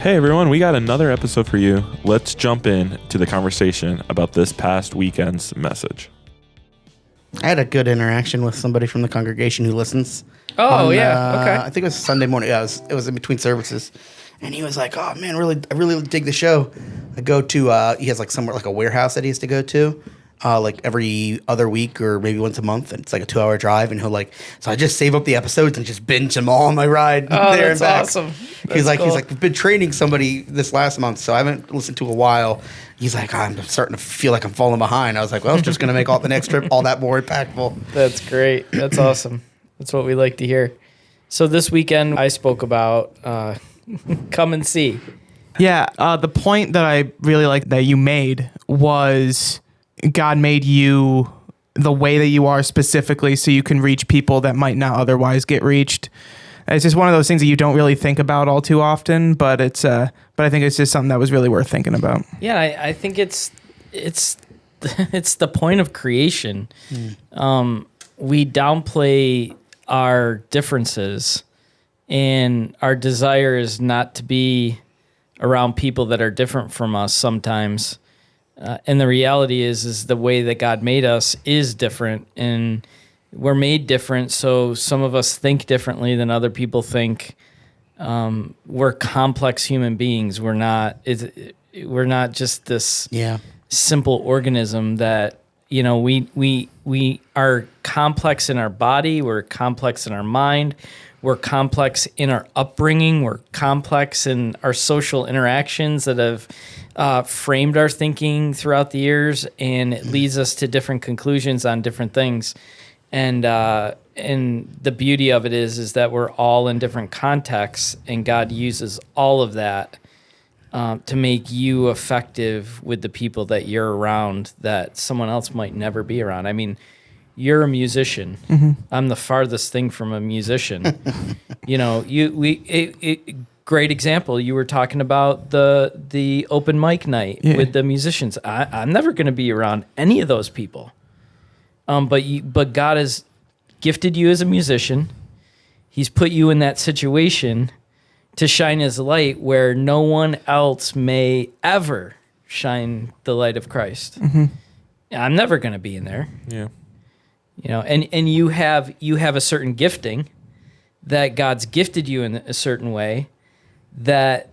Hey everyone, we got another episode for you. Let's jump in to the conversation about this past weekend's message. I had a good interaction with somebody from the congregation who listens. Okay. I think it was Sunday morning. Yeah, it was in between services. And he was like, "Oh man, I really dig the show." I go to he has like somewhere like a warehouse that he has to go to, like every other week or maybe once a month, and it's like a 2-hour drive. And so I just save up the episodes and just binge them all on my ride there and back. Awesome. He's like, "We've been training somebody this last month, so I haven't listened to a while." He's like, "I'm starting to feel like I'm falling behind." I was like, "Well, it's just going to make the next trip all that more impactful." That's great. That's awesome. That's what we like to hear. So this weekend I spoke about come and see. Yeah, the point that I really like that you made was God made you the way that you are specifically so you can reach people that might not otherwise get reached. It's just one of those things that you don't really think about all too often, but I think it's just something that was really worth thinking about. Yeah, I think it's the point of creation. We downplay our differences, and our desire is not to be around people that are different from us sometimes. And the reality is the way that God made us is different, and we're made different. So some of us think differently than other people think. We're complex human beings. We're not just this simple organism that, we are complex in our body. We're complex in our mind. We're complex in our upbringing. We're complex in our social interactions that have framed our thinking throughout the years, and it leads us to different conclusions on different things. And the beauty of it is that we're all in different contexts, and God uses all of that to make you effective with the people that you're around that someone else might never be around. I mean, you're a musician. Mm-hmm. I'm the farthest thing from a musician. Great example. You were talking about the open mic night with the musicians. I'm never going to be around any of those people. But God has gifted you as a musician. He's put you in that situation to shine His light where no one else may ever shine the light of Christ. Mm-hmm. I'm never going to be in there. Yeah. And you have a certain gifting that God's gifted you in a certain way that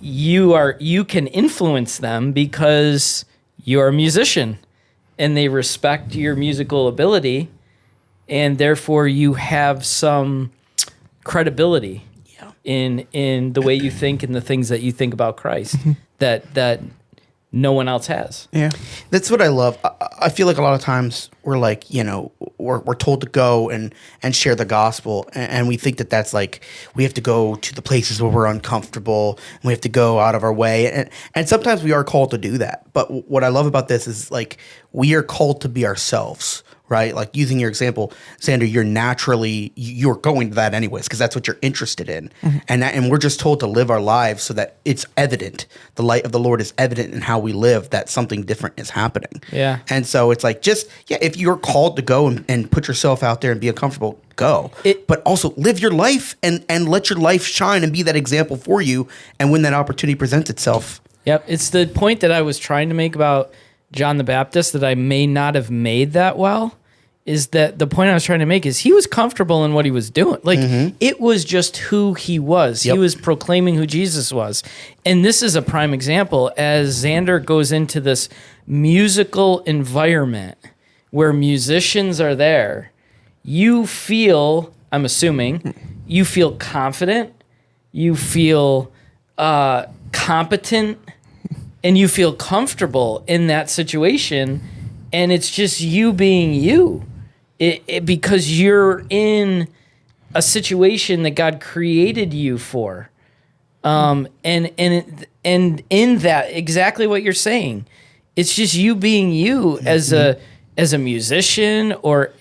you can influence them because you're a musician and they respect your musical ability, and therefore you have some credibility in the way you think and the things that you think about Christ that no one else has. Yeah. That's what I love. I feel like a lot of times we're like, we're told to go and share the gospel. And we think that that's like, we have to go to the places where we're uncomfortable. And we have to go out of our way. And sometimes we are called to do that. But what I love about this is like, we are called to be ourselves. Right? Like using your example, Sandra, you're going to that anyways because that's what you're interested in. Mm-hmm. And we're just told to live our lives so that it's evident. The light of the Lord is evident in how we live, that something different is happening. Yeah. And so it's like if you're called to go and put yourself out there and be uncomfortable, go. But also live your life and let your life shine and be that example for you. And when that opportunity presents itself. Yep. It's the point that I was trying to make about John the Baptist that I may not have made that well. Is that the point I was trying to make is he was comfortable in what he was doing. Like, It was just who he was. Yep. He was proclaiming who Jesus was. And this is a prime example as Xander goes into this musical environment where musicians are there. You feel, I'm assuming, you feel confident, you feel competent, and you feel comfortable in that situation. And it's just you being you. Because you're in a situation that God created you for, and in that exactly what you're saying, it's just you being you as a musician or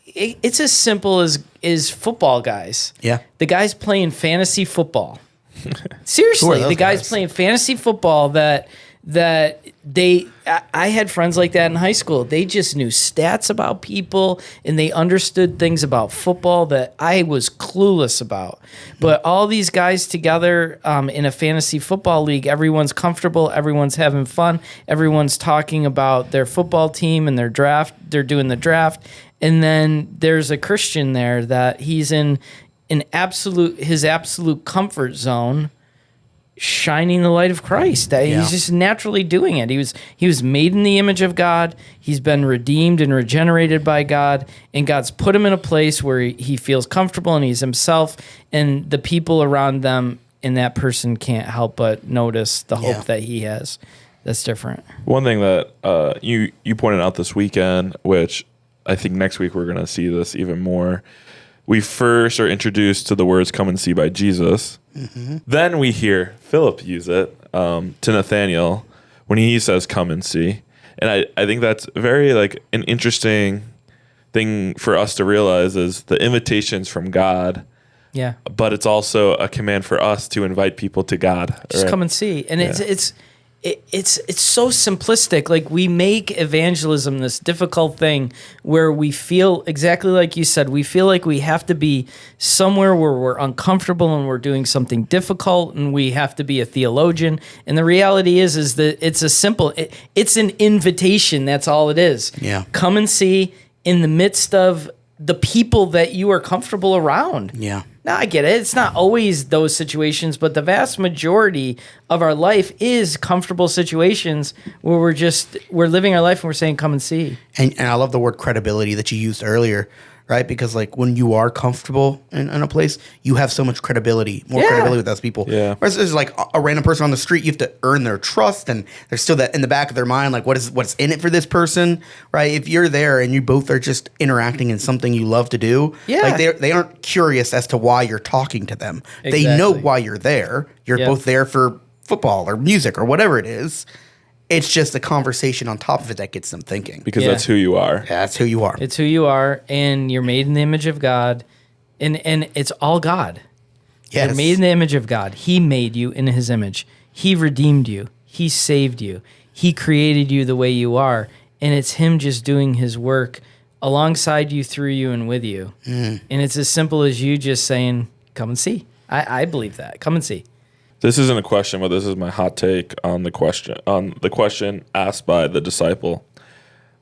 it's as simple as football guys. Yeah, the guys playing fantasy football. Seriously, the guys playing fantasy football that that I had friends like that in high school. They just knew stats about people and they understood things about football that I was clueless about. But all these guys together in a fantasy football league, everyone's comfortable, everyone's having fun, everyone's talking about their football team and their draft. They're doing the draft. And then there's a Christian there that he's in his absolute comfort zone, shining the light of Christ. He's just naturally doing it. He was made in the image of God. He's been redeemed and regenerated by God, and God's put him in a place where he feels comfortable and he's himself, and the people around them and that person can't help but notice the hope that he has. That's different. One thing that you pointed out this weekend, which I think next week we're going to see this even more. We first are introduced to the words "come and see" by Jesus. Mm-hmm. Then we hear Philip use it to Nathanael when he says "come and see," and I think that's very like an interesting thing for us to realize is the invitations from God. Yeah, but it's also a command for us to invite people to God. Just come and see, and it's so simplistic. Like, we make evangelism this difficult thing where we feel exactly like you said. We feel like we have to be somewhere where we're uncomfortable and we're doing something difficult, and we have to be a theologian. And the reality is that it's it's an invitation. That's all it is. Yeah. Come and see in the midst of the people that you are comfortable around. Yeah. Now, I get it. It's not always those situations, but the vast majority of our life is comfortable situations where we're living our life and we're saying, come and see. And I love the word credibility that you used earlier, right? Because like when you are comfortable in a place, you have so much credibility, more credibility with those people. Yeah. Whereas there's like a random person on the street, you have to earn their trust, and there's still that in the back of their mind, like what's in it for this person, right? If you're there and you both are just interacting in something you love to do, like they aren't curious as to why you're talking to them. Exactly. They know why you're there. You're both there for football or music or whatever it is. It's just a conversation on top of it that gets them thinking. Because that's who you are. Yeah, that's who you are. It's who you are, and you're made in the image of God, and it's all God. Yes. You're made in the image of God. He made you in his image. He redeemed you. He saved you. He created you the way you are, and it's him just doing his work alongside you, through you, and with you. And it's as simple as you just saying, come and see. I believe that. Come and see. This isn't a question, but this is my hot take on the question asked by the disciple.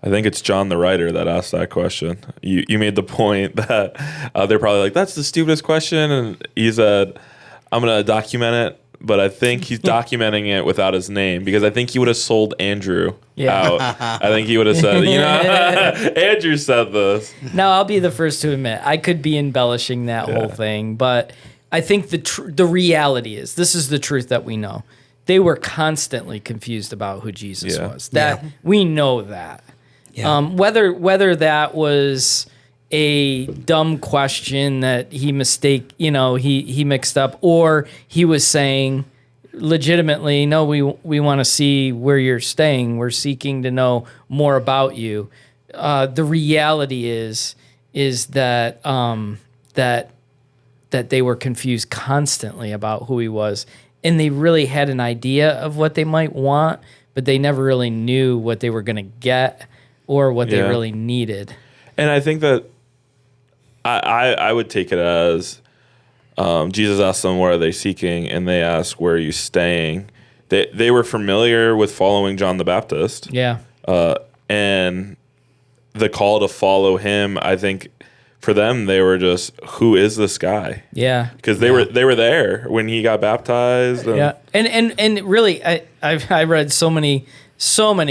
I think it's John the writer that asked that question. You made the point that they're probably like, that's the stupidest question, and he said, I'm going to document it, but I think he's documenting it without his name, because I think he would have sold Andrew out. I think he would have said, Andrew said this. Now, I'll be the first to admit, I could be embellishing that whole thing, but I think the reality is, this is the truth that we know. They were constantly confused about who Jesus was. We know that. Yeah. Whether that was a dumb question that he mixed up, or he was saying legitimately, no, we want to see where you're staying. We're seeking to know more about you. The reality is that that they were confused constantly about who he was. And they really had an idea of what they might want, but they never really knew what they were going to get or what they really needed. And I think that I would take it as Jesus asked them, what are they seeking? And they asked, where are you staying? They were familiar with following John the Baptist. Yeah. And the call to follow him, I think, for them, they were just, who is this guy? Yeah. Because they were there when he got baptized. Yeah. And really, I read so many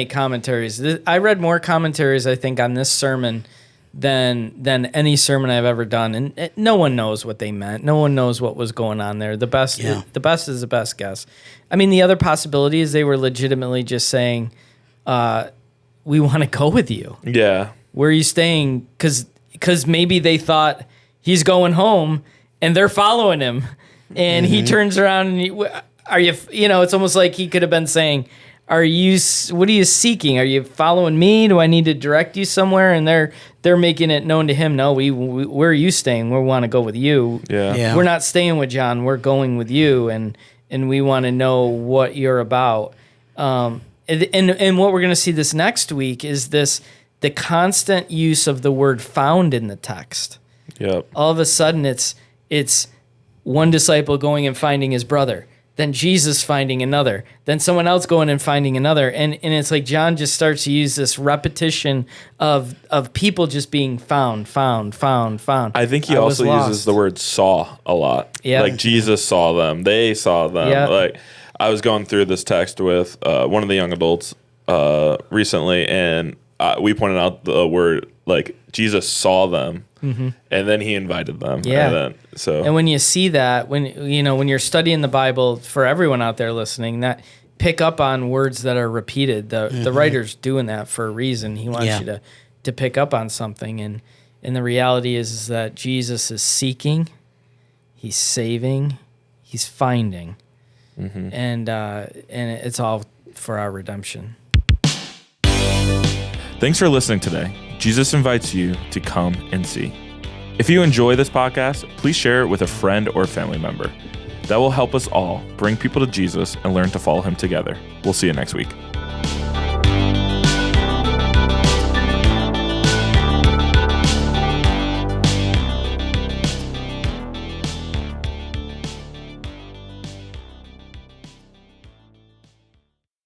commentaries. I read more commentaries, I think, on this sermon than any sermon I've ever done. And no one knows what they meant. No one knows what was going on there. The best is the best guess. I mean, the other possibility is they were legitimately just saying, we want to go with you. Yeah. Where are you staying? Because maybe they thought he's going home and they're following him, and he turns around and are you? It's almost like he could have been saying, what are you seeking? Are you following me? Do I need to direct you somewhere? And they're making it known to him. No, where are you staying? We want to go with you. Yeah. We're not staying with John. We're going with you, and we want to know what you're about. And what we're going to see this next week is the constant use of the word found in the text. Yep. All of a sudden it's one disciple going and finding his brother, then Jesus finding another, then someone else going and finding another. And it's like John just starts to use this repetition of people just being found. I think he also uses the word saw a lot. Yeah. Like Jesus saw them. They saw them. Yeah. Like I was going through this text with one of the young adults recently, and we pointed out the word, like Jesus saw them, and then he invited them. Yeah. And when you see that, when you're studying the Bible, for everyone out there listening, that pick up on words that are repeated. The writer's doing that for a reason. He wants you to pick up on something, and the reality is that Jesus is seeking, he's saving, he's finding, and it's all for our redemption. Thanks for listening today. Jesus invites you to come and see. If you enjoy this podcast, please share it with a friend or family member. That will help us all bring people to Jesus and learn to follow him together. We'll see you next week.